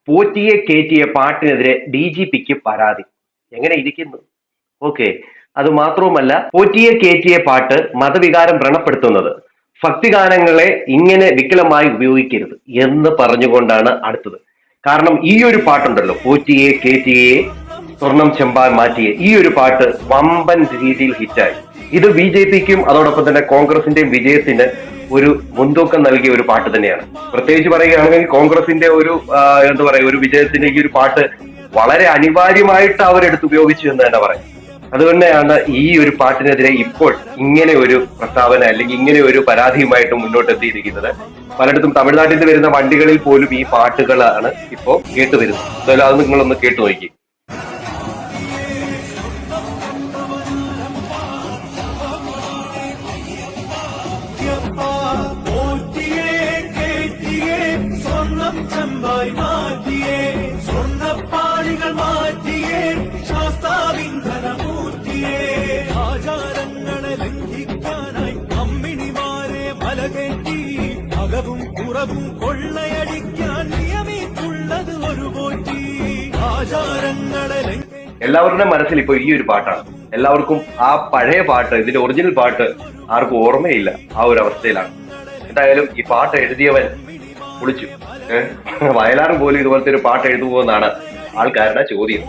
പോറ്റിയെ കേറ്റിയ പാട്ടിനെതിരെ DGPക്ക് പരാതി. എങ്ങനെ ഇരിക്കുന്നു? ഓക്കെ. അത് മാത്രവുമല്ല, പോറ്റിയെ കേറ്റിയ പാട്ട് മതവികാരം വ്രണപ്പെടുത്തുന്നത്, ഭക്തിഗാനങ്ങളെ ഇങ്ങനെ വികലമായി ഉപയോഗിക്കരുത് എന്ന് പറഞ്ഞുകൊണ്ടാണ് അടുത്തത്. കാരണം ഈ ഒരു പാട്ടുണ്ടല്ലോ, പോറ്റിയെ കേറ്റിയെ സ്വർണം ചെമ്പാൻ മാറ്റിയെ, ഈ ഒരു പാട്ട് വമ്പൻ രീതിയിൽ ഹിറ്റായി. ഇത് BJPക്കും അതോടൊപ്പം തന്നെ കോൺഗ്രസിന്റെയും വിജയത്തിന് ഒരു മുൻതൂക്കം നൽകിയ ഒരു പാട്ട് തന്നെയാണ്. പ്രത്യേകിച്ച് പറയുകയാണെങ്കിൽ കോൺഗ്രസിന്റെ ഒരു എന്താ പറയുക, ഒരു വിജയത്തിന് ഈ ഒരു പാട്ട് വളരെ അനിവാര്യമായിട്ട് അവരെടുത്ത് ഉപയോഗിച്ചു എന്ന് തന്നെ പറയാം. അതുതന്നെയാണ് ഈ ഒരു പാട്ടിനെതിരെ ഇപ്പോൾ ഇങ്ങനെ ഒരു പ്രസ്താവന അല്ലെങ്കിൽ ഇങ്ങനെ ഒരു പരാതിയുമായിട്ട് മുന്നോട്ടെത്തിയിരിക്കുന്നത്. പലയിടത്തും തമിഴ്നാട്ടിൽ നിന്ന് വരുന്ന വണ്ടികളിൽ പോലും ഈ പാട്ടുകളാണ് ഇപ്പോൾ കേട്ടുവരുന്നത്. എന്തായാലും അത് നിങ്ങളൊന്ന് കേട്ടു നോക്കി. ചെമ്പായി മാറ്റിയേ, സ്വർണ്ണപ്പാളികൾ മാറ്റിയേ, ശാസ്താവിന്ധനമൂർത്തിയേ, ആചാരങ്ങളെ ലംഘിക്കാനായി അമ്മിണിമാരെ മലകേറ്റി, അകവും കുറവും കൊള്ളയടിക്കാൻ നിയമിച്ചുള്ളത് ഒരു പോറ്റി. ആചാരങ്ങളെ എല്ലാവരുടെ മനസ്സിൽ ഇപ്പൊ ഈ ഒരു പാട്ടാണ്. എല്ലാവർക്കും ആ പഴയ പാട്ട്, ഇതിന്റെ ഒറിജിനൽ പാട്ട് ആർക്കും ഓർമ്മയില്ല. ആ ഒരു അവസ്ഥയിലാണ്. എന്തായാലും ഈ പാട്ട് എഴുതിയവൻ വിളിച്ചു. വയലാർ പോലും ഇതുപോലത്തെ ഒരു പാട്ട് എഴുതുമോ എന്നാണ് ആൾക്കാരുടെ ചോദ്യം.